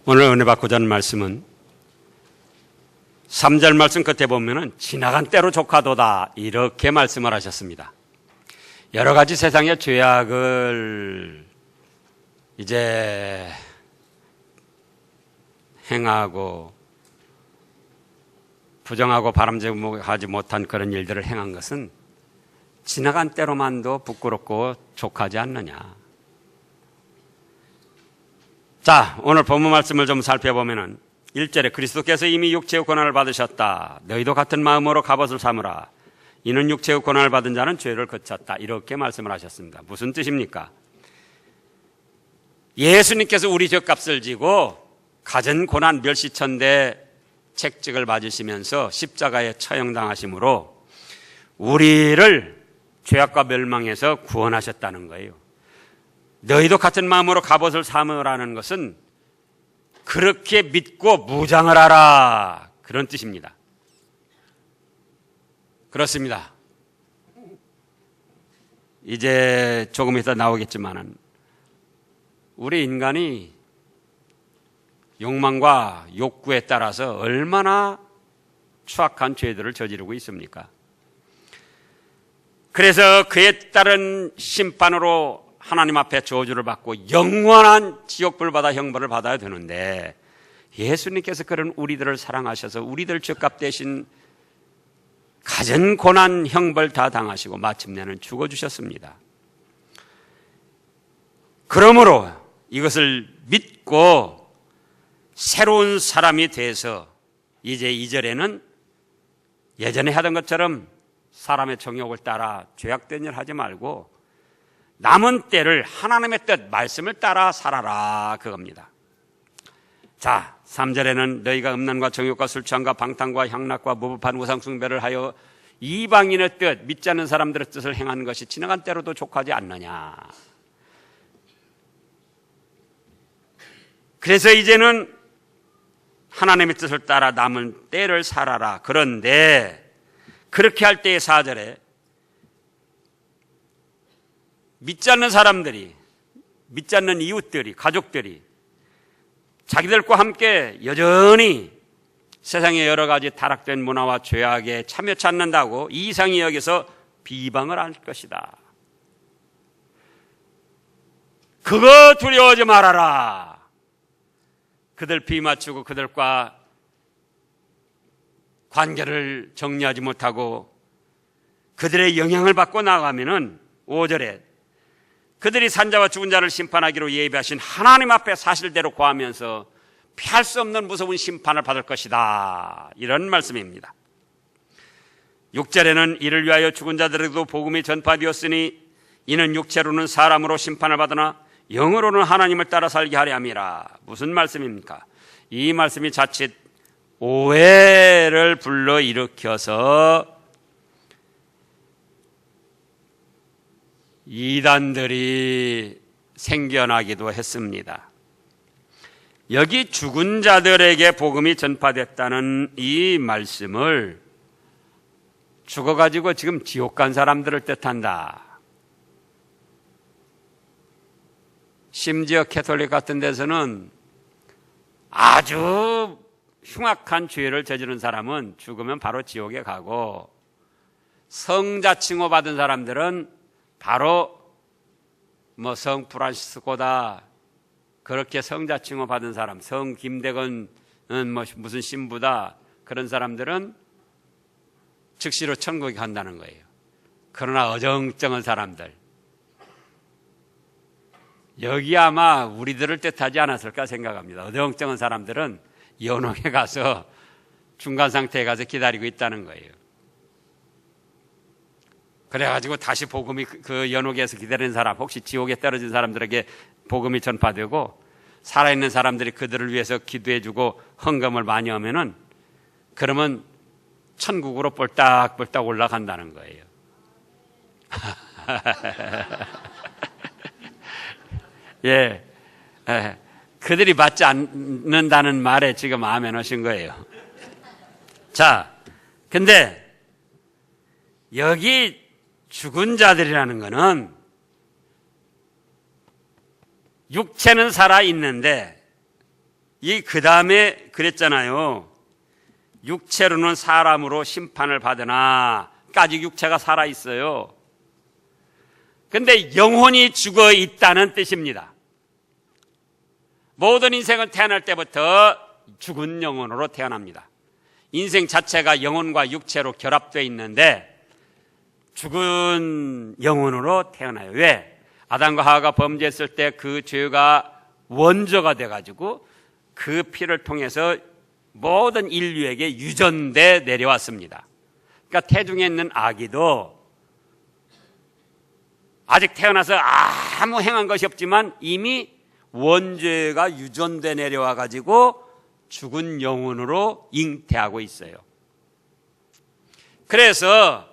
오늘 은혜 받고자 하는 말씀은 3절 말씀 끝에 보면은 지나간 때로 조카도다 이렇게 말씀을 하셨습니다. 여러 가지 세상의 죄악을 이제 행하고 부정하고 바람직하지 못한 그런 일들을 행한 것은 지나간 때로만도 부끄럽고 족하지 않느냐. 자, 오늘 본문 말씀을 좀 살펴보면은 1절에 그리스도께서 이미 육체의 고난을 받으셨다. 너희도 같은 마음으로 갑옷을 삼으라. 이는 육체의 고난을 받은 자는 죄를 그쳤다. 이렇게 말씀을 하셨습니다. 무슨 뜻입니까? 예수님께서 우리 죄값을 지고 갖은 고난 멸시천대 책찍을 맞으시면서 십자가에 처형당하심으로 우리를 죄악과 멸망에서 구원하셨다는 거예요. 너희도 같은 마음으로 갑옷을 삼으라는 것은 그렇게 믿고 무장을 하라, 그런 뜻입니다. 그렇습니다. 이제 조금 이따 나오겠지만은 우리 인간이 욕망과 욕구에 따라서 얼마나 추악한 죄들을 저지르고 있습니까? 그래서 그에 따른 심판으로 하나님 앞에 저주를 받고 영원한 지옥불 받아 형벌을 받아야 되는데, 예수님께서 그런 우리들을 사랑하셔서 우리들 죄값 대신 가진 고난 형벌 다 당하시고 마침내는 죽어주셨습니다. 그러므로 이것을 믿고 새로운 사람이 돼서 이제 2절에는 예전에 하던 것처럼 사람의 정욕을 따라 죄악된 일 하지 말고 남은 때를 하나님의 뜻, 말씀을 따라 살아라, 그겁니다. 자, 3절에는 너희가 음란과 정욕과 술 취함과 방탕과 향락과 무법한 우상 숭배를 하여 이방인의 뜻, 믿지 않는 사람들의 뜻을 행하는 것이 지나간 때로도 족하지 않느냐. 그래서 이제는 하나님의 뜻을 따라 남은 때를 살아라. 그런데 그렇게 할 때의 4절에 믿지 않는 사람들이, 믿지 않는 이웃들이, 가족들이 자기들과 함께 여전히 세상의 여러 가지 타락된 문화와 죄악에 참여치 않는다고 이상히 여기서 비방을 할 것이다. 그거 두려워하지 말아라. 그들 비맞추고 그들과 관계를 정리하지 못하고 그들의 영향을 받고 나가면은 5절에 그들이 산자와 죽은 자를 심판하기로 예비하신 하나님 앞에 사실대로 고하면서 피할 수 없는 무서운 심판을 받을 것이다. 이런 말씀입니다. 6절에는 이를 위하여 죽은 자들에게도 복음이 전파되었으니 이는 육체로는 사람으로 심판을 받으나 영으로는 하나님을 따라 살게 하려 함이라. 무슨 말씀입니까? 이 말씀이 자칫 오해를 불러일으켜서 이단들이 생겨나기도 했습니다. 여기 죽은 자들에게 복음이 전파됐다는 이 말씀을 죽어가지고 지금 지옥 간 사람들을 뜻한다. 심지어 캐톨릭 같은 데서는 아주 흉악한 죄를 저지른 사람은 죽으면 바로 지옥에 가고, 성자 칭호 받은 사람들은 바로 성 프란시스코다, 그렇게 성자 칭호 받은 사람, 성 김대건은 무슨 신부다, 그런 사람들은 즉시로 천국에 간다는 거예요. 그러나 어정쩡한 사람들, 여기 아마 우리들을 뜻하지 않았을까 생각합니다. 어정쩡한 사람들은 연옥에 가서 중간 상태에 가서 기다리고 있다는 거예요. 그래가지고 다시 복음이 그 연옥에서 기다리는 사람, 혹시 지옥에 떨어진 사람들에게 복음이 전파되고 살아있는 사람들이 그들을 위해서 기도해주고 헌금을 많이 하면은, 그러면 천국으로 꼴딱꼴딱 올라간다는 거예요. 예, 그들이 받지 않는다는 말에 지금 아멘 하신 거예요. 자, 근데 여기 죽은 자들이라는 것은 육체는 살아있는데 그 다음에 그랬잖아요. 육체로는 사람으로 심판을 받으나, 아직 육체가 살아있어요. 근데 영혼이 죽어 있다는 뜻입니다. 모든 인생은 태어날 때부터 죽은 영혼으로 태어납니다. 인생 자체가 영혼과 육체로 결합되어 있는데 죽은 영혼으로 태어나요. 왜? 아담과 하와가 범죄했을 때 그 죄가 원조가 돼가지고 그 피를 통해서 모든 인류에게 유전돼 내려왔습니다. 그러니까 태중에 있는 아기도 아직 태어나서 아무 행한 것이 없지만 이미 원죄가 유전돼 내려와가지고 죽은 영혼으로 잉태하고 있어요. 그래서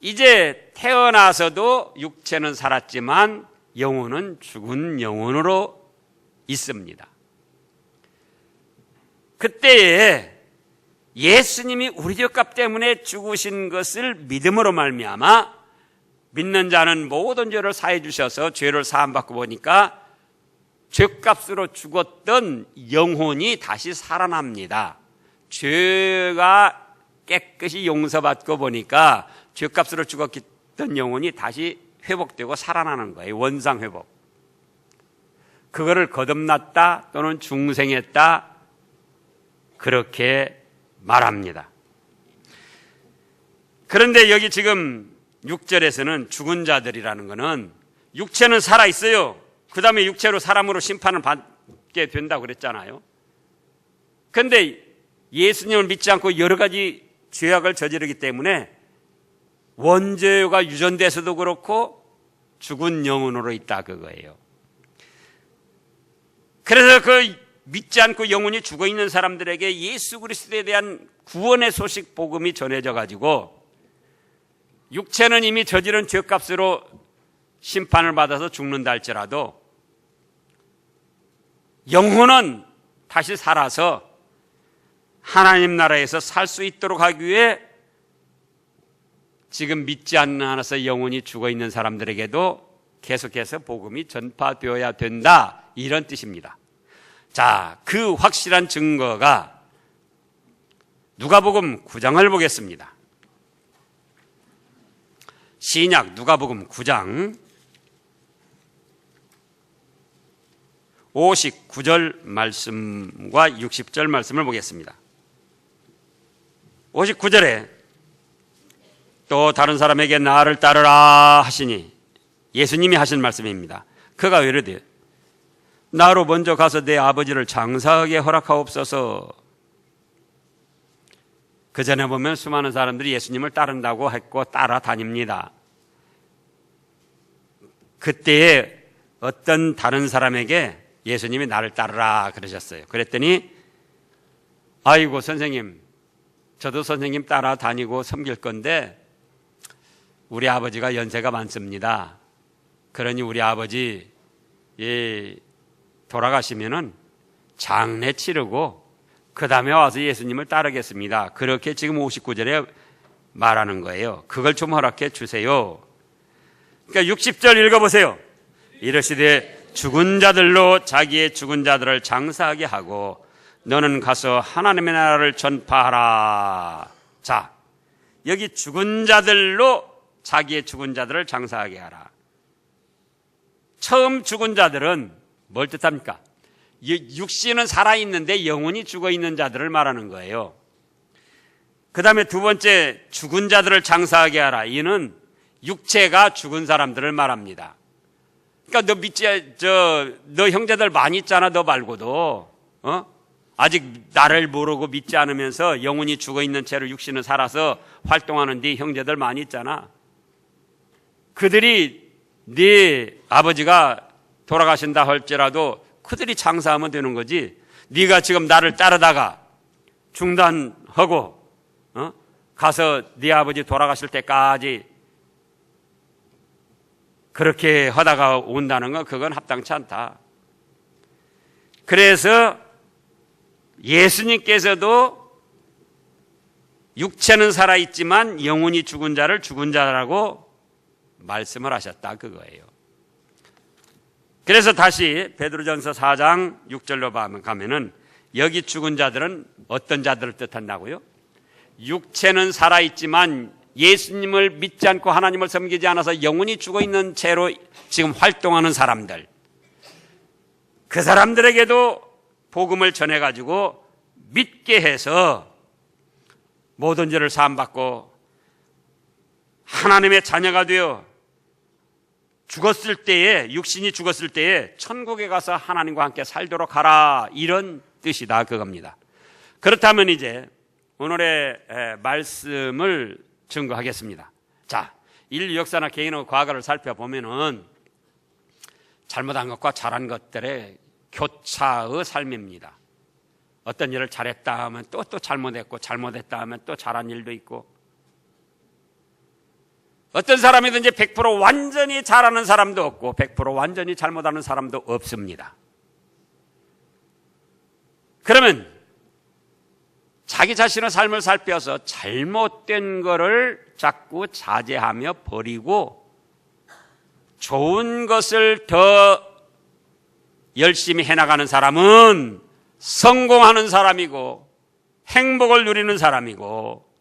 이제 태어나서도 육체는 살았지만 영혼은 죽은 영혼으로 있습니다. 그때에 예수님이 우리 죄값 때문에 죽으신 것을 믿음으로 말미암아 믿는 자는 모든 죄를 사해 주셔서 죄를 사함받고 보니까 죄값으로 죽었던 영혼이 다시 살아납니다. 죄가 깨끗이 용서받고 보니까 죄값으로 죽었던 영혼이 다시 회복되고 살아나는 거예요. 원상회복. 그거를 거듭났다 또는 중생했다 그렇게 말합니다. 그런데 여기 지금 6절에서는 죽은 자들이라는 것은 육체는 살아있어요. 그 다음에 육체로 사람으로 심판을 받게 된다고 그랬잖아요. 그런데 예수님을 믿지 않고 여러 가지 죄악을 저지르기 때문에 원죄가 유전돼서도 그렇고 죽은 영혼으로 있다 그거예요. 그래서 그 믿지 않고 영혼이 죽어 있는 사람들에게 예수 그리스도에 대한 구원의 소식 복음이 전해져 가지고 육체는 이미 저지른 죄값으로 심판을 받아서 죽는다 할지라도 영혼은 다시 살아서 하나님 나라에서 살 수 있도록 하기 위해 지금 믿지 않는 한에서 영혼이 죽어 있는 사람들에게도 계속해서 복음이 전파되어야 된다 이런 뜻입니다. 자, 그 확실한 증거가 누가복음 9장을 보겠습니다. 신약 누가복음 9장 59절 말씀과 60절 말씀을 보겠습니다. 59절에 또 다른 사람에게 나를 따르라 하시니 예수님이 하신 말씀입니다. 그가 이르되 나로 먼저 가서 내 아버지를 장사하게 허락하옵소서. 그 전에 보면 수많은 사람들이 예수님을 따른다고 했고 따라다닙니다. 그때에 어떤 다른 사람에게 예수님이 나를 따르라 그러셨어요. 그랬더니 아이고 선생님, 저도 선생님 따라다니고 섬길 건데 우리 아버지가 연세가 많습니다. 그러니 우리 아버지 돌아가시면은 장례 치르고 그 다음에 와서 예수님을 따르겠습니다. 그렇게 지금 59절에 말하는 거예요. 그걸 좀 허락해 주세요. 그러니까 60절 읽어보세요. 이르시되 죽은 자들로 자기의 죽은 자들을 장사하게 하고 너는 가서 하나님의 나라를 전파하라. 자, 여기 죽은 자들로 자기의 죽은 자들을 장사하게 하라. 처음 죽은 자들은 뭘 뜻합니까? 육신은 살아있는데 영혼이 죽어있는 자들을 말하는 거예요. 그 다음에 두 번째 죽은 자들을 장사하게 하라. 이는 육체가 죽은 사람들을 말합니다. 그러니까 너 형제들 많이 있잖아. 너 말고도 아직 나를 모르고 믿지 않으면서 영혼이 죽어있는 채로 육신은 살아서 활동하는 네 형제들 많이 있잖아. 그들이 네 아버지가 돌아가신다 할지라도 그들이 장사하면 되는 거지. 네가 지금 나를 따르다가 중단하고 가서 네 아버지 돌아가실 때까지 그렇게 하다가 온다는 건 그건 합당치 않다. 그래서 예수님께서도 육체는 살아있지만 영혼이 죽은 자를 죽은 자라고 말씀을 하셨다 그거예요. 그래서 다시 베드로전서 4장 6절로 가면은 여기 죽은 자들은 어떤 자들을 뜻한다고요? 육체는 살아있지만 예수님을 믿지 않고 하나님을 섬기지 않아서 영혼이 죽어있는 채로 지금 활동하는 사람들, 그 사람들에게도 복음을 전해가지고 믿게 해서 모든 죄를 사함받고 하나님의 자녀가 되어 죽었을 때에, 육신이 죽었을 때에 천국에 가서 하나님과 함께 살도록 하라, 이런 뜻이다, 그겁니다. 그렇다면 이제 오늘의 말씀을 증거하겠습니다. 자, 인류 역사나 개인의 과거를 살펴보면은 잘못한 것과 잘한 것들의 교차의 삶입니다. 어떤 일을 잘했다 하면 또 잘못했고, 잘못했다 하면 또 잘한 일도 있고, 어떤 사람이든지 100% 완전히 잘하는 사람도 없고 100% 완전히 잘못하는 사람도 없습니다. 그러면 자기 자신의 삶을 살펴서 잘못된 거를 자꾸 자제하며 버리고 좋은 것을 더 열심히 해나가는 사람은 성공하는 사람이고 행복을 누리는 사람이고,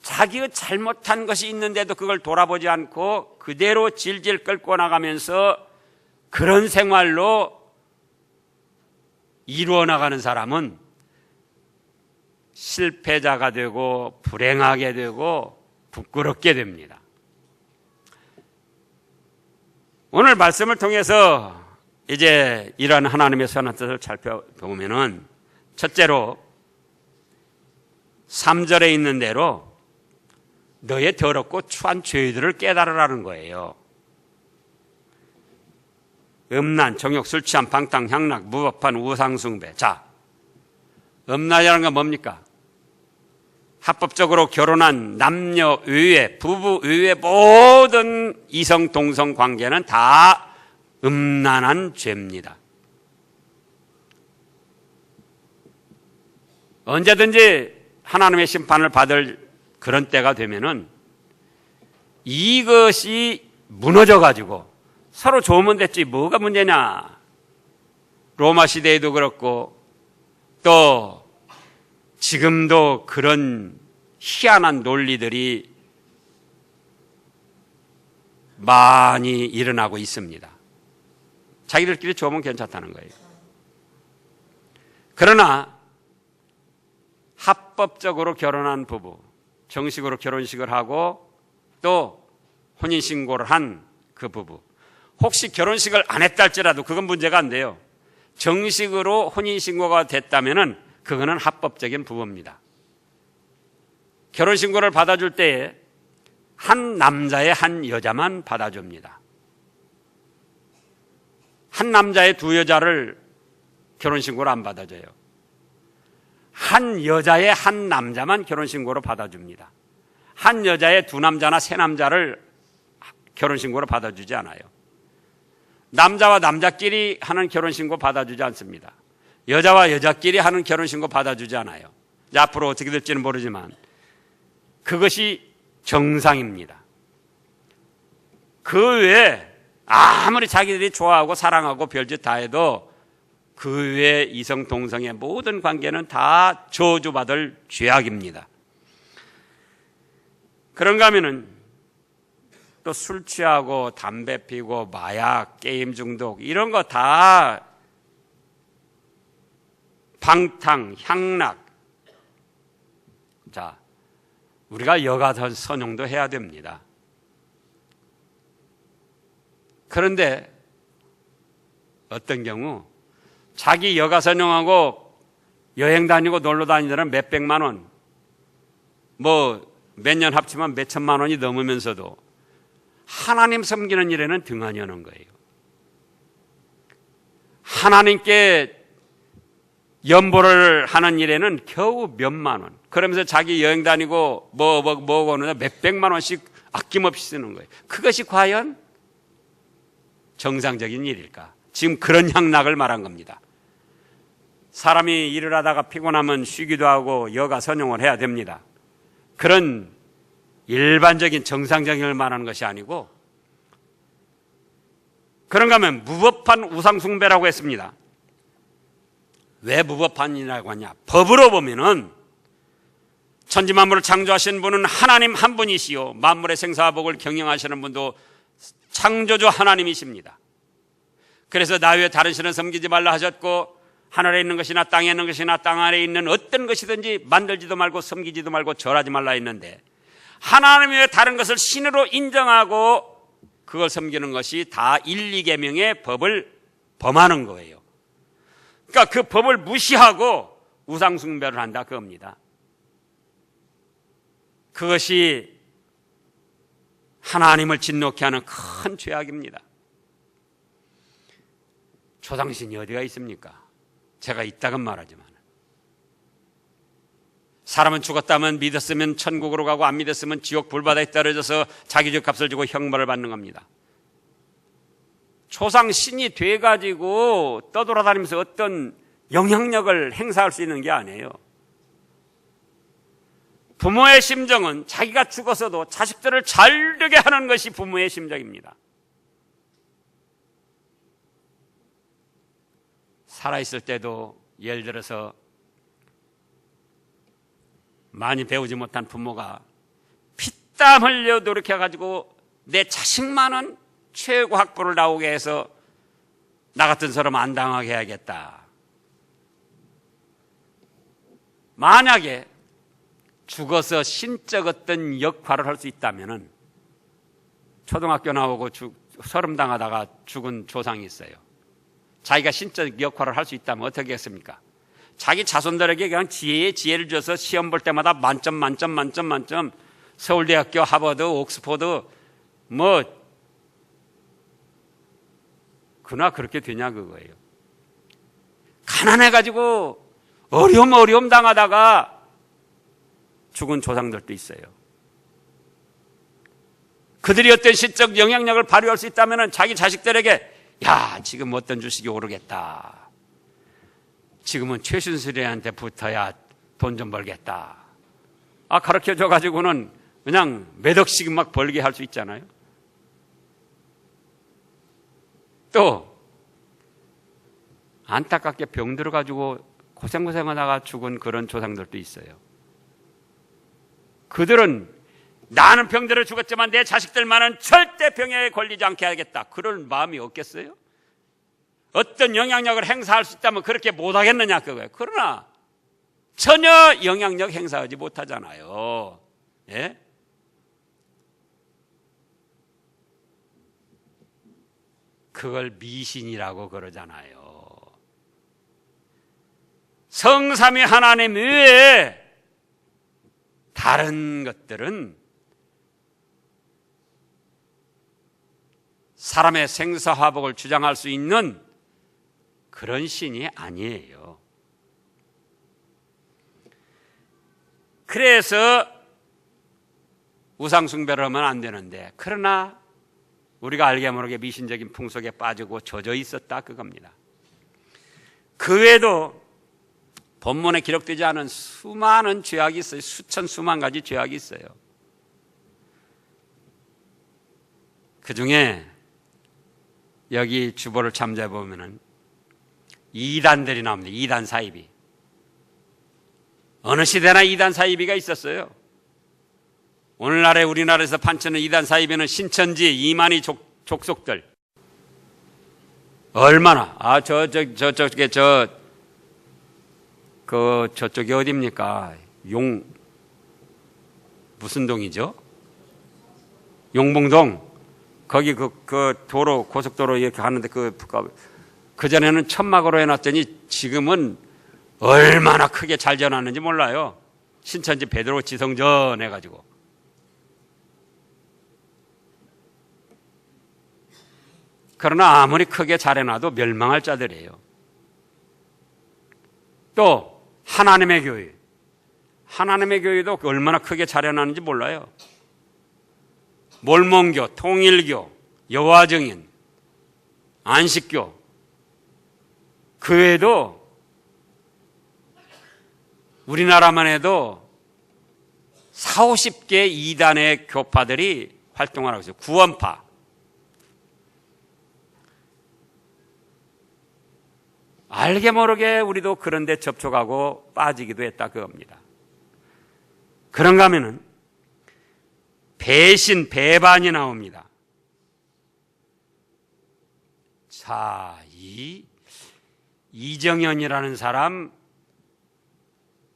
자기의 잘못한 것이 있는데도 그걸 돌아보지 않고 그대로 질질 끌고 나가면서 그런 생활로 이루어 나가는 사람은 실패자가 되고 불행하게 되고 부끄럽게 됩니다. 오늘 말씀을 통해서 이제 이런 하나님의 선한 뜻을 살펴보면은, 첫째로 3절에 있는 대로 너의 더럽고 추한 죄들을 깨달으라는 거예요. 음란, 정욕, 술 취함, 방탕, 향락, 무법한 우상숭배. 자, 음란이라는 건 뭡니까? 합법적으로 결혼한 남녀 외에, 부부 외에 모든 이성 동성 관계는 다 음란한 죄입니다. 언제든지 하나님의 심판을 받을 그런 때가 되면은 이것이 무너져가지고 서로 좋으면 됐지 뭐가 문제냐. 로마 시대에도 그렇고 또 지금도 그런 희한한 논리들이 많이 일어나고 있습니다. 자기들끼리 좋으면 괜찮다는 거예요. 그러나 합법적으로 결혼한 부부, 정식으로 결혼식을 하고 또 혼인신고를 한 그 부부, 혹시 결혼식을 안 했다 할지라도 그건 문제가 안 돼요. 정식으로 혼인신고가 됐다면은 그거는 합법적인 부부입니다. 결혼신고를 받아줄 때에 한 남자의 한 여자만 받아줍니다. 한 남자의 두 여자를 결혼신고를 안 받아줘요. 한 여자의 한 남자만 결혼신고로 받아줍니다. 한 여자의 두 남자나 세 남자를 결혼신고로 받아주지 않아요. 남자와 남자끼리 하는 결혼신고 받아주지 않습니다. 여자와 여자끼리 하는 결혼신고 받아주지 않아요. 앞으로 어떻게 될지는 모르지만 그것이 정상입니다. 그 외에 아무리 자기들이 좋아하고 사랑하고 별짓 다 해도 그 외에 이성 동성의 모든 관계는 다 저주받을 죄악입니다. 그런가 하면은 또 술 취하고 담배 피고 마약, 게임 중독 이런 거 다 방탕, 향락. 자, 우리가 여가 선용도 해야 됩니다. 그런데 어떤 경우 자기 여가 선용하고 여행 다니고 놀러 다니는 몇백만 원, 뭐 몇 년 합치면 몇 천만 원이 넘으면서도 하나님 섬기는 일에는 등한히 하는 거예요. 하나님께 연보를 하는 일에는 겨우 몇만 원. 그러면서 자기 여행 다니고 뭐 오는데 몇백만 원씩 아낌없이 쓰는 거예요. 그것이 과연 정상적인 일일까? 지금 그런 향락을 말한 겁니다. 사람이 일을 하다가 피곤하면 쉬기도 하고 여가 선용을 해야 됩니다. 그런 일반적인 정상적인 걸 말하는 것이 아니고 그런가 하면 무법한 우상숭배라고 했습니다. 왜 무법한이라고 하냐? 법으로 보면은 천지만물을 창조하신 분은 하나님 한 분이시요 만물의 생사화복을 경영하시는 분도 창조주 하나님이십니다. 그래서 나 외에 다른 신을 섬기지 말라 하셨고, 하늘에 있는 것이나 땅에 있는 것이나 땅 아래에 있는 어떤 것이든지 만들지도 말고 섬기지도 말고 절하지 말라 했는데, 하나님 외에 다른 것을 신으로 인정하고 그걸 섬기는 것이 다 1, 2계명의 법을 범하는 거예요. 그러니까 그 법을 무시하고 우상숭배를 한다 그겁니다. 그것이 하나님을 진노케 하는 큰 죄악입니다. 조상신이 어디가 있습니까? 제가 있다간 말하지만, 사람은 죽었다면 믿었으면 천국으로 가고 안 믿었으면 지옥 불바다에 떨어져서 자기 죄값을 주고 형벌을 받는 겁니다. 조상신이 돼가지고 떠돌아다니면서 어떤 영향력을 행사할 수 있는 게 아니에요. 부모의 심정은 자기가 죽어서도 자식들을 잘 되게 하는 것이 부모의 심정입니다. 살아있을 때도 예를 들어서 많이 배우지 못한 부모가 피땀 흘려 노력해가지고 내 자식만은 최고 학부를 나오게 해서 나 같은 사람 안 당하게 해야겠다. 만약에 죽어서 신적 어떤 역할을 할 수 있다면은, 초등학교 나오고 서름 당하다가 죽은 조상이 있어요. 자기가 신적 역할을 할 수 있다면 어떻게 했습니까? 자기 자손들에게 그냥 지혜를 줘서 시험 볼 때마다 만점, 서울대학교, 하버드, 옥스퍼드, 그나 그렇게 되냐 그거예요. 가난해가지고 어려움 당하다가 죽은 조상들도 있어요. 그들이 어떤 신적 영향력을 발휘할 수 있다면 자기 자식들에게, 야, 지금 어떤 주식이 오르겠다, 지금은 최순실한테 붙어야 돈 좀 벌겠다, 가르쳐줘가지고는 그냥 몇 억씩 막 벌게 할 수 있잖아요. 또 안타깝게 병 들어가지고 고생하다가 죽은 그런 조상들도 있어요. 그들은 나는 병들어 죽었지만 내 자식들만은 절대 병에 걸리지 않게 하겠다, 그럴 마음이 없겠어요? 어떤 영향력을 행사할 수 있다면 그렇게 못하겠느냐 그거예요. 그러나 전혀 영향력 행사하지 못하잖아요. 예? 그걸 미신이라고 그러잖아요. 성삼위 하나님 외에 다른 것들은 사람의 생사화복을 주장할 수 있는 그런 신이 아니에요. 그래서 우상숭배를 하면 안 되는데, 그러나 우리가 알게 모르게 미신적인 풍속에 빠지고 젖어 있었다 그겁니다. 그 외에도 본문에 기록되지 않은 수많은 죄악이 있어요. 수만 가지 죄악이 있어요. 그 중에 여기 주보를 참조해 보면은 이단들이 나옵니다. 이단 사이비. 어느 시대나 이단 사이비가 있었어요. 오늘날에 우리나라에서 판치는 이단 사이비는 신천지 이만희 족속들. 얼마나, 저쪽이 어디입니까? 무슨 동이죠? 용봉동. 거기 그 도로, 고속도로 이렇게 가는데 그전에는 천막으로 해놨더니 지금은 얼마나 크게 잘 지어놨는지 몰라요. 신천지 베드로 지성전 해가지고. 그러나 아무리 크게 잘 해놔도 멸망할 자들이에요. 또 하나님의 교회. 하나님의 교회도 얼마나 크게 잘 해놨는지 몰라요. 몰몬교, 통일교, 여호와증인, 안식교, 그 외에도 우리나라만 해도 40-50개 이단의 교파들이 활동을 하고 있어요. 구원파. 알게 모르게 우리도 그런 데 접촉하고 빠지기도 했다 그겁니다. 그런가 하면은 배신, 배반이 나옵니다. 자, 이 이정현이라는 사람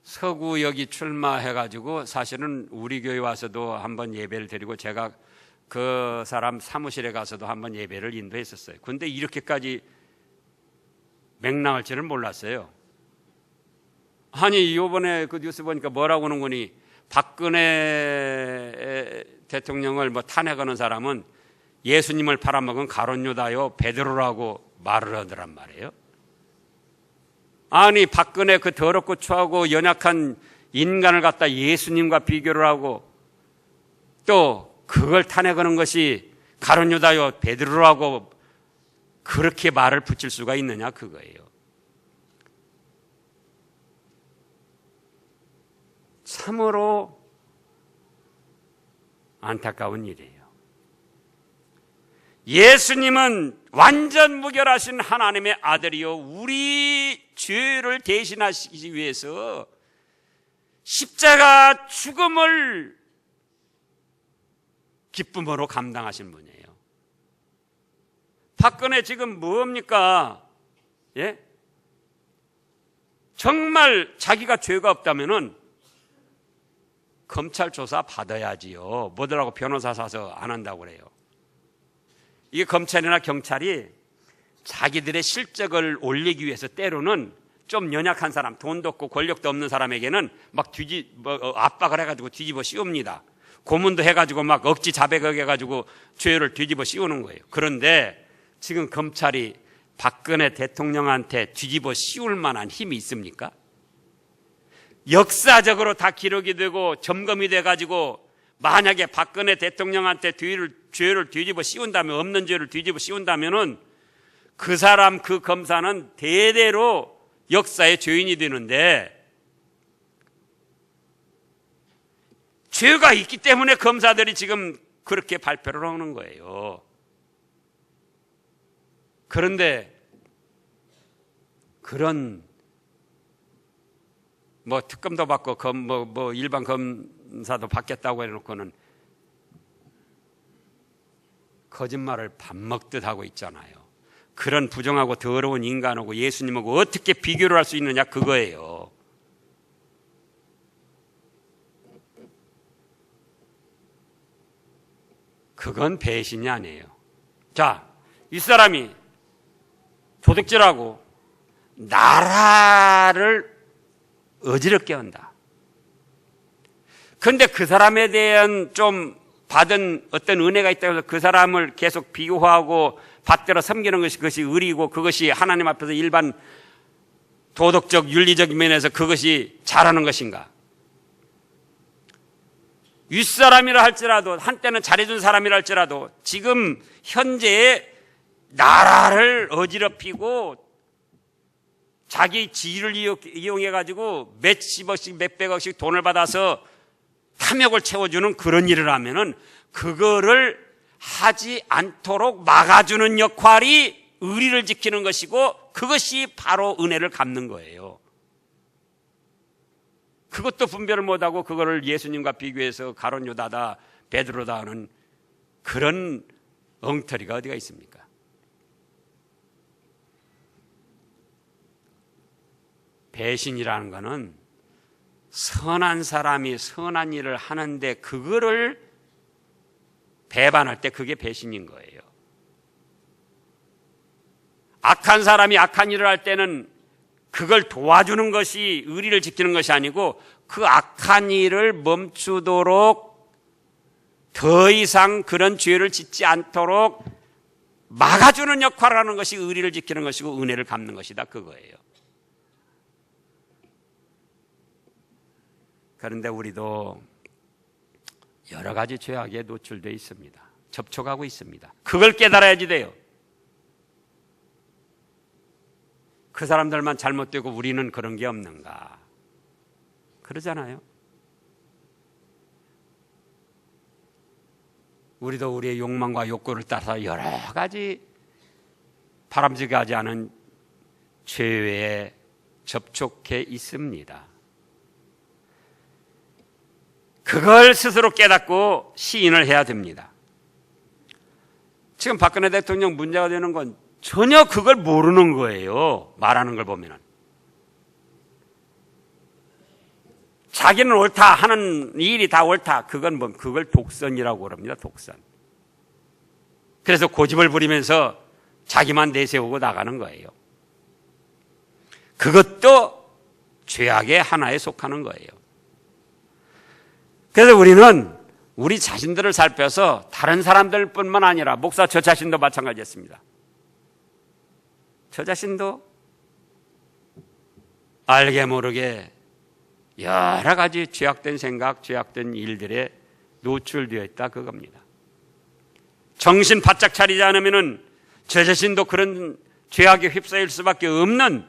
서구 여기 출마해가지고 사실은 우리 교회 와서도 한번 예배를 드리고 제가 그 사람 사무실에 가서도 한번 예배를 인도했었어요. 근데 이렇게까지 맥락할 줄은 몰랐어요. 아니, 요번에 그 뉴스 보니까 뭐라고 하는 거니, 박근혜 대통령을 뭐 탄핵하는 사람은 예수님을 팔아먹은 가룟 유다요 베드로라고 말을 하더란 말이에요. 아니, 박근혜 그 더럽고 추하고 연약한 인간을 갖다 예수님과 비교를 하고 또 그걸 탄핵하는 것이 가룟 유다요 베드로라고 그렇게 말을 붙일 수가 있느냐 그거예요. 참으로 안타까운 일이에요. 예수님은 완전 무결하신 하나님의 아들이요, 우리 죄를 대신하시기 위해서 십자가 죽음을 기쁨으로 감당하신 분이에요. 박근혜 지금 뭡니까? 예? 정말 자기가 죄가 없다면은 검찰 조사 받아야지요. 뭐더라고 변호사 사서 안 한다고 그래요. 이게 검찰이나 경찰이 자기들의 실적을 올리기 위해서 때로는 좀 연약한 사람, 돈도 없고 권력도 없는 사람에게는 막 압박을 해가지고 뒤집어 씌웁니다. 고문도 해가지고 막 억지 자백해가지고 죄를 뒤집어 씌우는 거예요. 그런데 지금 검찰이 박근혜 대통령한테 뒤집어 씌울 만한 힘이 있습니까? 역사적으로 다 기록이 되고 점검이 돼가지고 만약에 박근혜 대통령한테 죄를 뒤집어 씌운다면, 없는 죄를 뒤집어 씌운다면은 그 사람, 그 검사는 대대로 역사의 죄인이 되는데, 죄가 있기 때문에 검사들이 지금 그렇게 발표를 하는 거예요. 그런데 그런 뭐 특검도 받고 일반 검사도 받겠다고 해놓고는 거짓말을 밥 먹듯 하고 있잖아요. 그런 부정하고 더러운 인간하고 예수님하고 어떻게 비교를 할 수 있느냐 그거예요. 그건 배신이 아니에요. 자, 이 사람이 도둑질하고 나라를 어지럽게 한다. 그런데 그 사람에 대한 좀 받은 어떤 은혜가 있다고 해서 그 사람을 계속 비호하고 받들어 섬기는 것이 그것이 의리고 그것이 하나님 앞에서 일반 도덕적 윤리적인 면에서 그것이 잘하는 것인가? 윗사람이라 할지라도, 한때는 잘해준 사람이라 할지라도 지금 현재의 나라를 어지럽히고 자기 지위를 이용해가지고 몇십억씩 몇백억씩 돈을 받아서 탐욕을 채워주는 그런 일을 하면은 그거를 하지 않도록 막아주는 역할이 의리를 지키는 것이고 그것이 바로 은혜를 갚는 거예요. 그것도 분별을 못하고 그거를 예수님과 비교해서 가룟 유다다 베드로다 하는 그런 엉터리가 어디가 있습니까? 배신이라는 것은 선한 사람이 선한 일을 하는데 그거를 배반할 때 그게 배신인 거예요. 악한 사람이 악한 일을 할 때는 그걸 도와주는 것이 의리를 지키는 것이 아니고 그 악한 일을 멈추도록 더 이상 그런 죄를 짓지 않도록 막아주는 역할을 하는 것이 의리를 지키는 것이고 은혜를 갚는 것이다 그거예요. 그런데 우리도 여러 가지 죄악에 노출되어 있습니다. 접촉하고 있습니다. 그걸 깨달아야지 돼요. 그 사람들만 잘못되고 우리는 그런 게 없는가? 그러잖아요. 우리도 우리의 욕망과 욕구를 따라서 여러 가지 바람직하지 않은 죄에 접촉해 있습니다. 그걸 스스로 깨닫고 시인을 해야 됩니다. 지금 박근혜 대통령 문제가 되는 건 전혀 그걸 모르는 거예요. 말하는 걸 보면은. 자기는 옳다 하는 일이 다 옳다. 그걸 독선이라고 그럽니다. 독선. 그래서 고집을 부리면서 자기만 내세우고 나가는 거예요. 그것도 죄악의 하나에 속하는 거예요. 그래서 우리는 우리 자신들을 살펴서 다른 사람들 뿐만 아니라 목사 저 자신도 마찬가지였습니다. 저 자신도 알게 모르게 여러 가지 죄악된 생각, 죄악된 일들에 노출되어 있다 그겁니다. 정신 바짝 차리지 않으면 저 자신도 그런 죄악에 휩싸일 수밖에 없는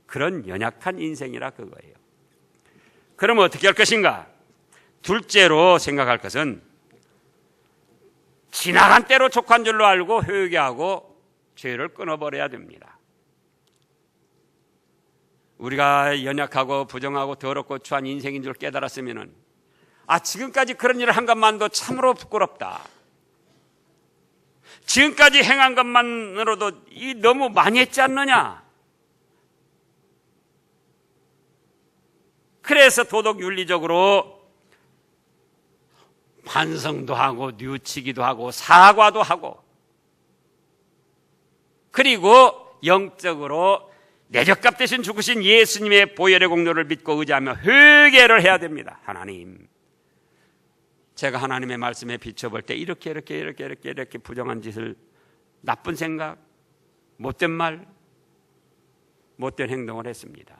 그런 연약한 인생이라 그거예요. 그럼 어떻게 할 것인가? 둘째로 생각할 것은 지나간 때로 족한 줄로 알고 회개하고 죄를 끊어버려야 됩니다. 우리가 연약하고 부정하고 더럽고 추한 인생인 줄 깨달았으면 지금까지 그런 일을 한 것만도 참으로 부끄럽다. 지금까지 행한 것만으로도 너무 많이 했지 않느냐. 그래서 도덕윤리적으로 반성도 하고 뉘우치기도 하고 사과도 하고 그리고 영적으로 내 죗값 대신 죽으신 예수님의 보혈의 공로를 믿고 의지하며 회개를 해야 됩니다. 하나님, 제가 하나님의 말씀에 비춰볼 때 이렇게 부정한 짓을, 나쁜 생각, 못된 말, 못된 행동을 했습니다.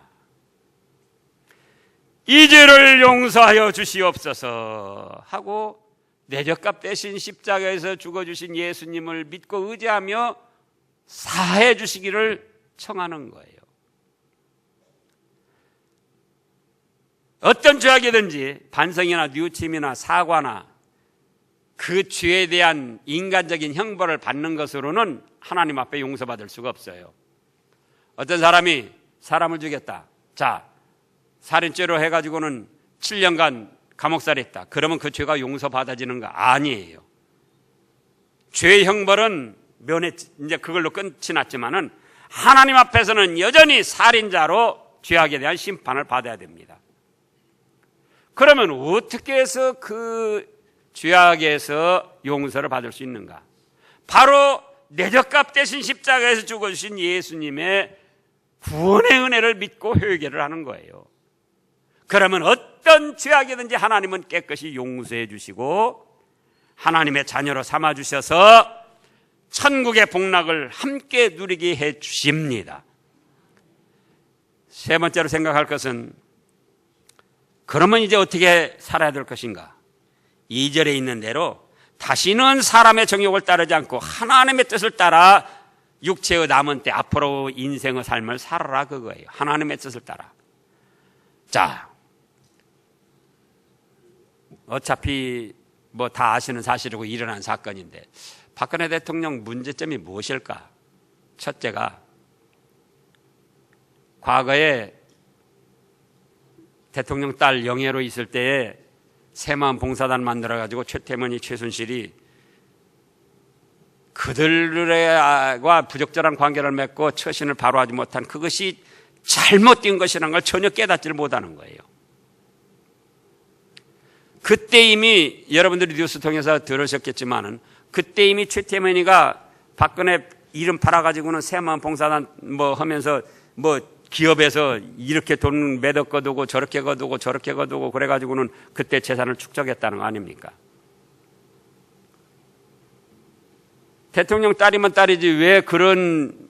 이 죄를 용서하여 주시옵소서 하고 내 죗값 대신 십자가에서 죽어주신 예수님을 믿고 의지하며 사해 주시기를 청하는 거예요. 어떤 죄악이든지 반성이나 뉘우침이나 사과나 그 죄에 대한 인간적인 형벌을 받는 것으로는 하나님 앞에 용서받을 수가 없어요. 어떤 사람이 사람을 죽였다. 자, 살인죄로 해가지고는 7년간 감옥살이 했다. 그러면 그 죄가 용서받아지는가? 아니에요. 죄의 형벌은 이제 그걸로 끝이 났지만은 하나님 앞에서는 여전히 살인자로 죄악에 대한 심판을 받아야 됩니다. 그러면 어떻게 해서 그 죄악에서 용서를 받을 수 있는가? 바로 내 죗값 대신 십자가에서 죽어주신 예수님의 구원의 은혜를 믿고 회개를 하는 거예요. 그러면 어떤 죄악이든지 하나님은 깨끗이 용서해 주시고 하나님의 자녀로 삼아 주셔서 천국의 복락을 함께 누리게 해 주십니다. 세 번째로 생각할 것은 그러면 이제 어떻게 살아야 될 것인가? 2절에 있는 대로 다시는 사람의 정욕을 따르지 않고 하나님의 뜻을 따라 육체의 남은 때 앞으로 인생의 삶을 살아라 그거예요. 하나님의 뜻을 따라. 자, 어차피 뭐 다 아시는 사실이고 일어난 사건인데 박근혜 대통령 문제점이 무엇일까? 첫째가 과거에 대통령 딸 영예로 있을 때에 새마음 봉사단 만들어가지고 최태민이 최순실이 그들과 부적절한 관계를 맺고 처신을 바로 하지 못한 그것이 잘못된 것이라는 걸 전혀 깨닫지를 못하는 거예요. 그때 이미 여러분들이 뉴스 통해서 들으셨겠지만은 그때 이미 최태민이가 박근혜 이름 팔아가지고는 새마음 봉사단 뭐 하면서 뭐 기업에서 이렇게 돈 매덕 거두고 저렇게 거두고 저렇게 거두고 그래가지고는 그때 재산을 축적했다는 거 아닙니까? 대통령 딸이면 딸이지 왜 그런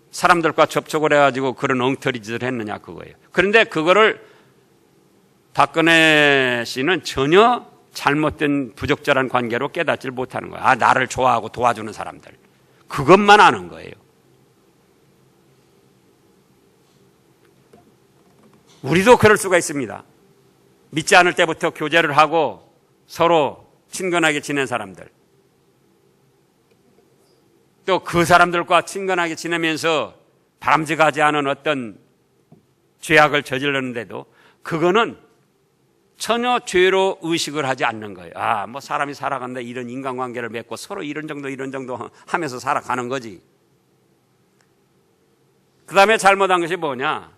사람들과 접촉을 해가지고 그런 엉터리 짓을 했느냐 그거예요. 그런데 그거를 박근혜 씨는 전혀 잘못된 부적절한 관계로 깨닫지를 못하는 거예요. 나를 좋아하고 도와주는 사람들. 그것만 아는 거예요. 우리도 그럴 수가 있습니다. 믿지 않을 때부터 교제를 하고 서로 친근하게 지낸 사람들. 또 그 사람들과 친근하게 지내면서 바람직하지 않은 어떤 죄악을 저질렀는데도 그거는 전혀 죄로 의식을 하지 않는 거예요. 뭐 사람이 살아간다 이런 인간관계를 맺고 서로 이런 정도 하면서 살아가는 거지. 그 다음에 잘못한 것이 뭐냐?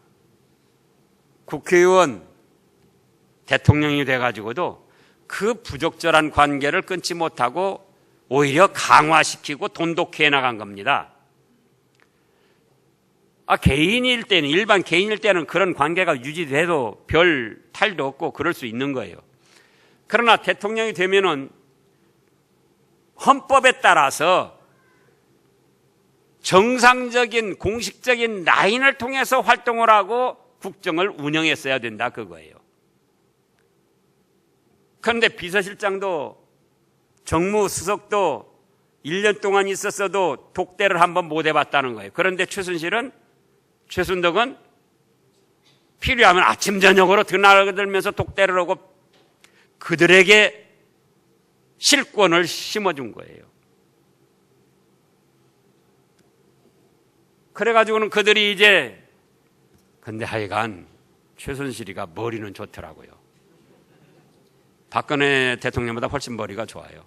국회의원, 대통령이 돼가지고도 그 부적절한 관계를 끊지 못하고 오히려 강화시키고 돈독해 나간 겁니다. 개인일 때는, 일반 개인일 때는 그런 관계가 유지돼도 별 탈도 없고 그럴 수 있는 거예요. 그러나 대통령이 되면은 헌법에 따라서 정상적인 공식적인 라인을 통해서 활동을 하고 국정을 운영했어야 된다 그거예요. 그런데 비서실장도 정무수석도 1년 동안 있었어도 독대를 한번 못 해봤다는 거예요. 그런데 최순덕은 필요하면 아침 저녁으로 드나들면서 독대를 하고 그들에게 실권을 심어준 거예요. 그래가지고는 그들이 이제 근데 하여간 최순실이가 머리는 좋더라고요. 박근혜 대통령보다 훨씬 머리가 좋아요.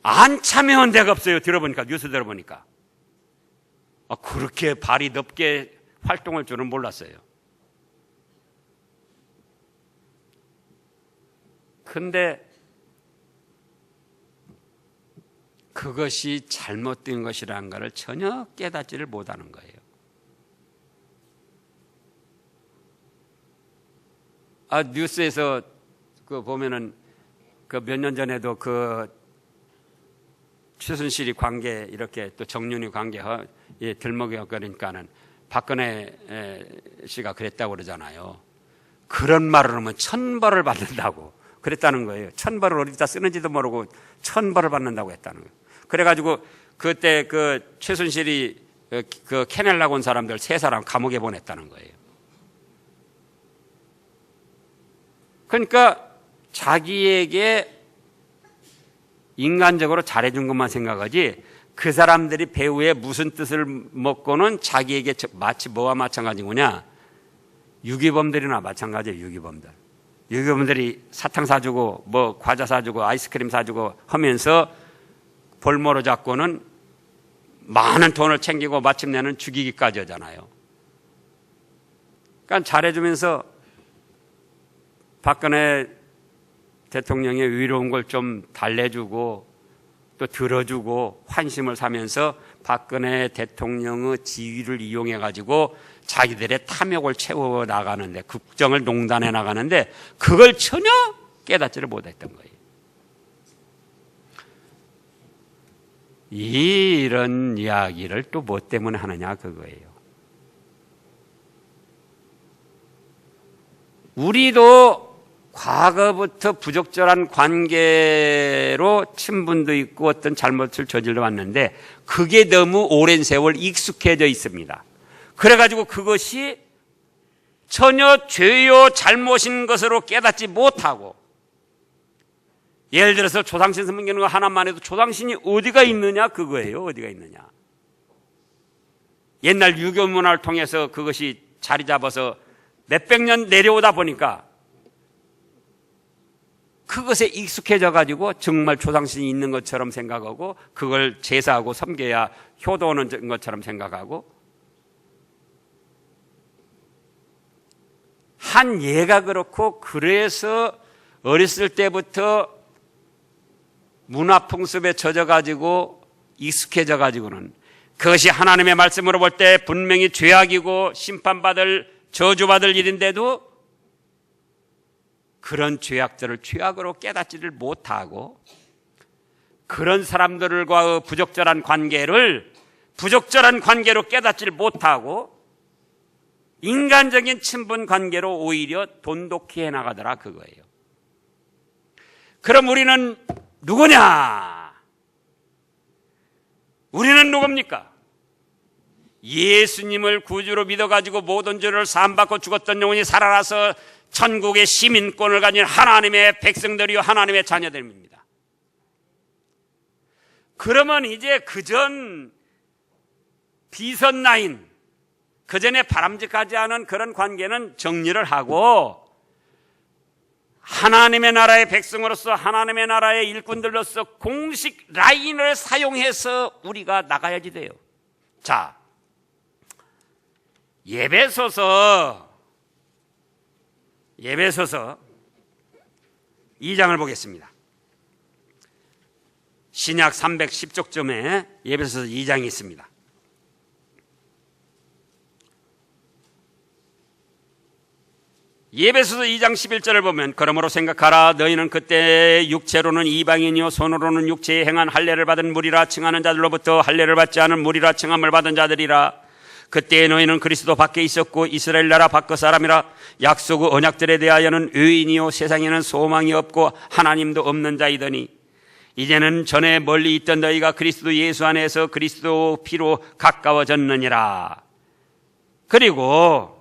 안 참여한 데가 없어요. 들어보니까, 뉴스 들어보니까. 그렇게 발이 넓게 활동할 줄은 몰랐어요. 근데 그것이 잘못된 것이라는 것을 전혀 깨닫지를 못하는 거예요. 뉴스에서 보면은 몇 년 전에도 최순실이 관계 이렇게 또 정윤이 관계 들먹여거리니까는 박근혜 씨가 그랬다고 그러잖아요. 그런 말을 하면 천벌을 받는다고 그랬다는 거예요. 천벌을 어디다 쓰는지도 모르고 천벌을 받는다고 했다는 거예요. 그래가지고 그때 최순실이 캐넬라고 온 사람들 3사람 감옥에 보냈다는 거예요. 그러니까 자기에게 인간적으로 잘해준 것만 생각하지 그 사람들이 배후에 무슨 뜻을 먹고는 자기에게 마치 뭐와 마찬가지구냐? 유기범들이나 마찬가지예요. 유기범들이 사탕 사주고 뭐 과자 사주고 아이스크림 사주고 하면서 볼모로 잡고는 많은 돈을 챙기고 마침내는 죽이기까지 하잖아요. 그러니까 잘해주면서 박근혜 대통령의 위로운 걸 좀 달래주고 또 들어주고 환심을 사면서 박근혜 대통령의 지위를 이용해가지고 자기들의 탐욕을 채워 나가는데 국정을 농단해 나가는데 그걸 전혀 깨닫지를 못했던 거예요. 이런 이야기를 또 뭐 때문에 하느냐 그거예요. 우리도 과거부터 부적절한 관계로 친분도 있고 어떤 잘못을 저질러 왔는데 그게 너무 오랜 세월 익숙해져 있습니다. 그래가지고 그것이 전혀 죄요 잘못인 것으로 깨닫지 못하고 예를 들어서 조상신 섬기는 거 하나만 해도 조상신이 어디가 있느냐 그거예요. 어디가 있느냐. 옛날 유교 문화를 통해서 그것이 자리 잡아서 몇백 년 내려오다 보니까 그것에 익숙해져 가지고 정말 조상신이 있는 것처럼 생각하고 그걸 제사하고 섬겨야 효도하는 것처럼 생각하고 한 예가 그렇고 그래서 어렸을 때부터 문화풍습에 젖어 가지고 익숙해져 가지고는 그것이 하나님의 말씀으로 볼 때 분명히 죄악이고 심판받을 저주받을 일인데도 그런 죄악들을 죄악으로 깨닫지를 못하고 그런 사람들과의 부적절한 관계를 부적절한 관계로 깨닫지를 못하고 인간적인 친분 관계로 오히려 돈독히 해나가더라 그거예요. 그럼 우리는 누구냐? 우리는 누굽니까? 예수님을 구주로 믿어가지고 모든 죄를 사함받고 죽었던 영혼이 살아나서 천국의 시민권을 가진 하나님의 백성들이요 하나님의 자녀들입니다. 그러면 이제 그전 비선 라인 그전에 바람직하지 않은 그런 관계는 정리를 하고 하나님의 나라의 백성으로서 하나님의 나라의 일꾼들로서 공식 라인을 사용해서 우리가 나가야지 돼요. 자, 예배소서 2장을 보겠습니다. 신약 310쪽쯤에 예배소서 2장이 있습니다. 예배소서 2장 11절을 보면 그러므로 생각하라 너희는 그때 육체로는 이방인이요 손으로는 육체에 행한 할례를 받은 무리라 칭하는 자들로부터 할례를 받지 않은 무리라 칭함을 받은 자들이라. 그때에 너희는 그리스도 밖에 있었고 이스라엘 나라 밖의 사람이라. 약속의 언약들에 대하여는 의인이요 세상에는 소망이 없고 하나님도 없는 자이더니 이제는 전에 멀리 있던 너희가 그리스도 예수 안에서 그리스도 피로 가까워졌느니라. 그리고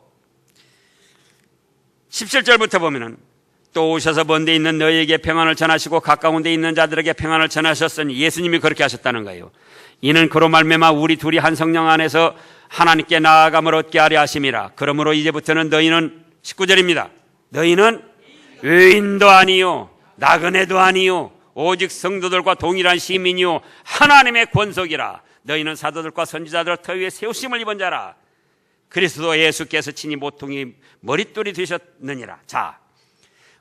17절부터 보면은 또 오셔서 먼 데 있는 너희에게 평안을 전하시고 가까운 데 있는 자들에게 평안을 전하셨으니 예수님이 그렇게 하셨다는 거예요. 이는 그로 말미암아 우리 둘이 한 성령 안에서 하나님께 나아감을 얻게 하려 하심이라. 그러므로 이제부터는 너희는 19절입니다. 너희는 의인도 아니요 나그네도 아니요 오직 성도들과 동일한 시민이요 하나님의 권속이라. 너희는 사도들과 선지자들 터 위에 세우심을 입은 자라. 그리스도 예수께서 친히 모퉁이 머릿돌이 되셨느니라. 자,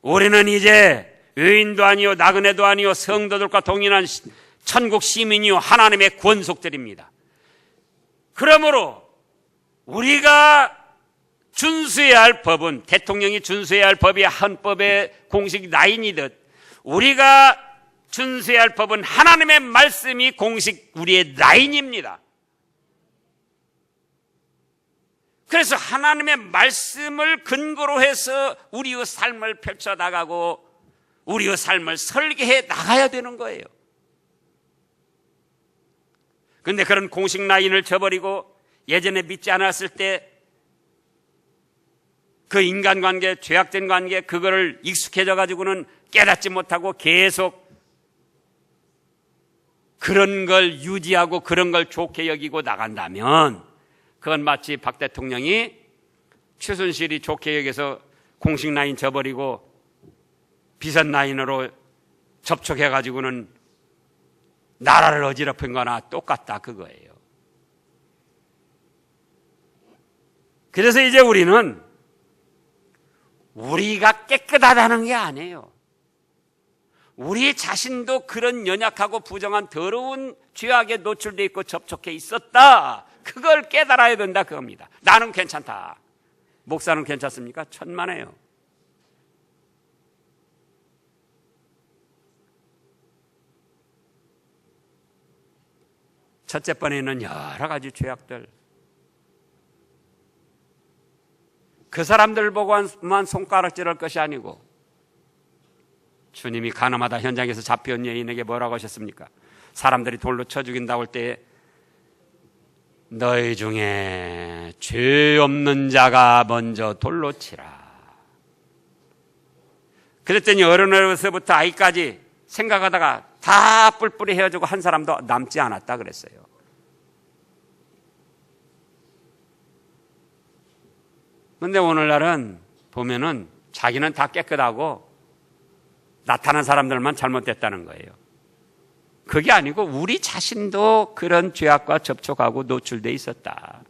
우리는 이제 의인도 아니요 나그네도 아니요 성도들과 동일한 천국 시민이요 하나님의 권속들입니다. 그러므로 우리가 준수해야 할 법은 대통령이 준수해야 할 법이 헌법의 공식 라인이듯 우리가 준수해야 할 법은 하나님의 말씀이 공식 우리의 라인입니다. 그래서 하나님의 말씀을 근거로 해서 우리의 삶을 펼쳐나가고 우리의 삶을 설계해 나가야 되는 거예요. 그런데 그런 공식 라인을 저버리고 예전에 믿지 않았을 때 그 인간관계, 죄악된 관계 그거를 익숙해져 가지고는 깨닫지 못하고 계속 그런 걸 유지하고 그런 걸 좋게 여기고 나간다면 그건 마치 박 대통령이 최순실이 좋게 여기서 공식 라인 저버리고 비선 라인으로 접촉해가지고는 나라를 어지럽힌 거나 똑같다 그거예요. 그래서 이제 우리는 우리가 깨끗하다는 게 아니에요. 우리 자신도 그런 연약하고 부정한 더러운 죄악에 노출되어 있고 접촉해 있었다. 그걸 깨달아야 된다 그겁니다. 나는 괜찮다. 목사는 괜찮습니까? 천만에요. 첫째 번에는 여러 가지 죄악들 그 사람들 보고만 손가락질할 것이 아니고 주님이 가나마다 현장에서 잡혀온 여인에게 뭐라고 하셨습니까? 사람들이 돌로 쳐 죽인다고 할 때 너희 중에 죄 없는 자가 먼저 돌로 치라. 그랬더니 어른에서부터 아이까지 생각하다가 다 뿔뿔이 헤어지고 한 사람도 남지 않았다 그랬어요. 그런데 오늘날은 보면은 자기는 다 깨끗하고 나타난 사람들만 잘못됐다는 거예요. 그게 아니고 우리 자신도 그런 죄악과 접촉하고 노출돼 있었다.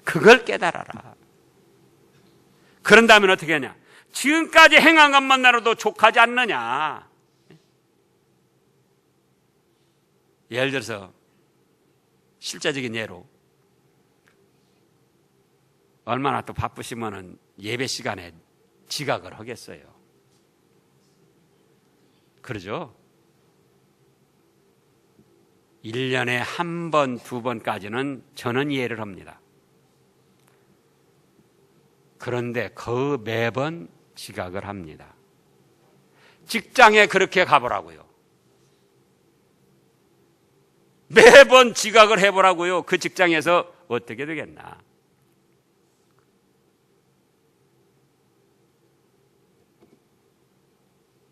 그걸 깨달아라. 그런다면 어떻게 하냐? 지금까지 행한 것만으로도 족하지 않느냐? 예를 들어서 실제적인 예로 얼마나 또 바쁘시면은 예배 시간에 지각을 하겠어요. 그러죠? 1년에 한 번, 두 번까지는 저는 이해를 합니다. 그런데 그 매번 지각을 합니다. 직장에 그렇게 가보라고요. 매번 지각을 해보라고요. 그 직장에서 어떻게 되겠나?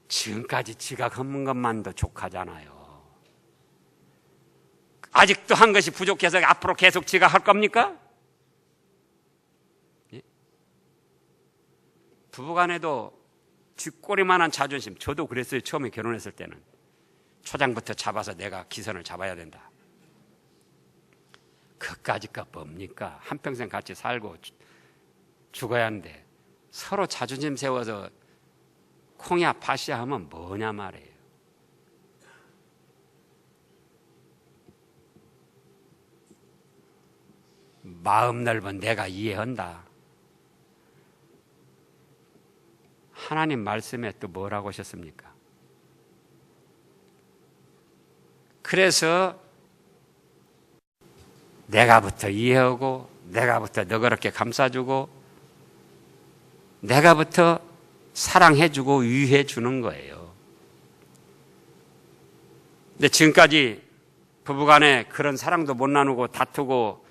지금까지 지각한 것만도 족하잖아요. 아직도 한 것이 부족해서 앞으로 계속 지각할 겁니까? 부부간에도 쥐꼬리만한 자존심, 저도 그랬어요. 처음에 결혼했을 때는. 초장부터 잡아서 내가 기선을 잡아야 된다. 그까짓가 뭡니까? 한평생 같이 살고 죽어야 하는데 서로 자존심 세워서 콩이야 팥이야 하면 뭐냐 말이에요. 마음 넓은 내가 이해한다. 하나님 말씀에 또 뭐라고 하셨습니까? 그래서 내가부터 이해하고 내가부터 너그럽게 감싸주고 내가부터 사랑해주고 위해주는 거예요. 근데 지금까지 부부간에 그런 사랑도 못 나누고 다투고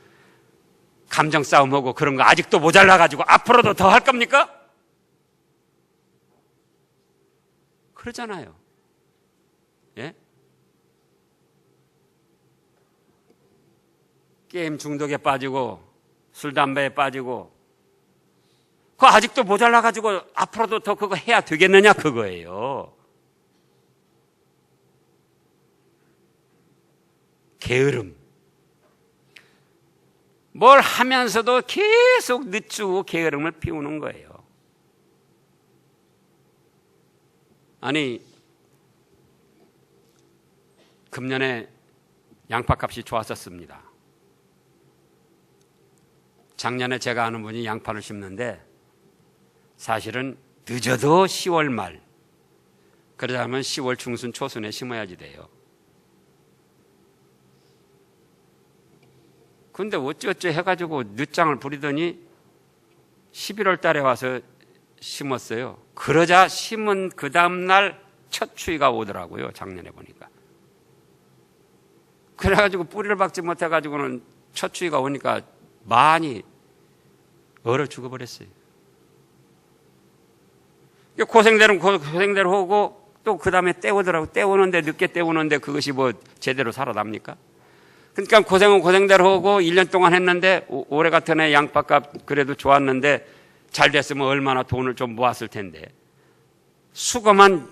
감정 싸움하고 그런 거 아직도 모자라가지고 앞으로도 더 할 겁니까? 그러잖아요. 예? 게임 중독에 빠지고 술 담배에 빠지고 그거 아직도 모자라가지고 앞으로도 더 그거 해야 되겠느냐 그거예요. 게으름. 뭘 하면서도 계속 늦추고 게으름을 피우는 거예요. 아니, 금년에 양파값이 좋았었습니다. 작년에 제가 아는 분이 양파를 심는데 사실은 늦어도 10월 말, 그러자면 10월 중순 초순에 심어야지 돼요. 근데 어쩌어쩌 해가지고 늦장을 부리더니 11월 달에 와서 심었어요. 그러자 심은 그 다음날 첫 추위가 오더라고요. 작년에 보니까. 그래가지고 뿌리를 박지 못해가지고는 첫 추위가 오니까 많이 얼어 죽어버렸어요. 고생대로 하고 또 그 다음에 때우더라고. 때우는데 늦게 때우는데 그것이 뭐 제대로 살아납니까? 그러니까 고생은 고생대로 하고 1년 동안 했는데 올해 같은 해 양파값 그래도 좋았는데 잘 됐으면 얼마나 돈을 좀 모았을 텐데 수고만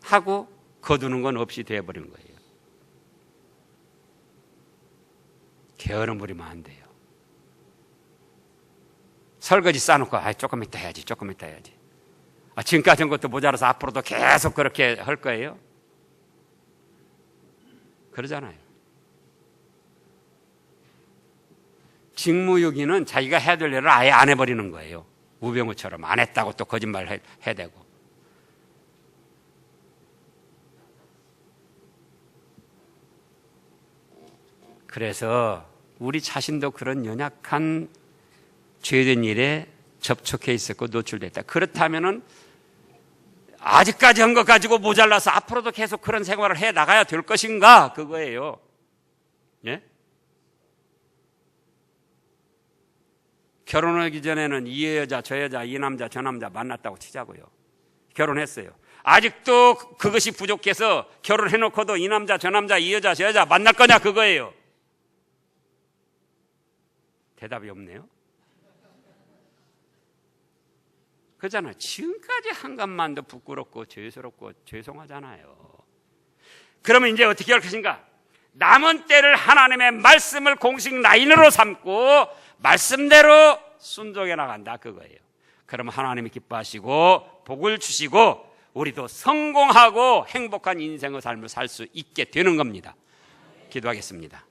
하고 거두는 건 없이 돼버린 거예요. 게으름 부리면 안 돼요. 설거지 싸놓고 조금 이따 해야지. 지금까지 한 것도 모자라서 앞으로도 계속 그렇게 할 거예요? 그러잖아요. 직무유기는 자기가 해야 될 일을 아예 안 해버리는 거예요. 우병우처럼 안 했다고 또 거짓말 해대고. 그래서 우리 자신도 그런 연약한 죄된 일에 접촉해 있었고 노출됐다. 그렇다면은 아직까지 한 것 가지고 모자라서 앞으로도 계속 그런 생활을 해 나가야 될 것인가? 그거예요. 예? 결혼하기 전에는 이 여자, 저 여자, 이 남자, 저 남자 만났다고 치자고요. 결혼했어요. 아직도 그것이 부족해서 결혼해놓고도 이 남자, 저 남자, 이 여자, 저 여자 만날 거냐 그거예요. 대답이 없네요. 그잖아요. 지금까지 한 것만도 부끄럽고 죄스럽고 죄송하잖아요. 그러면 이제 어떻게 할 것인가? 남은 때를 하나님의 말씀을 공식 라인으로 삼고 말씀대로 순종해 나간다 그거예요. 그러면 하나님이 기뻐하시고 복을 주시고 우리도 성공하고 행복한 인생의 삶을 살 수 있게 되는 겁니다. 기도하겠습니다.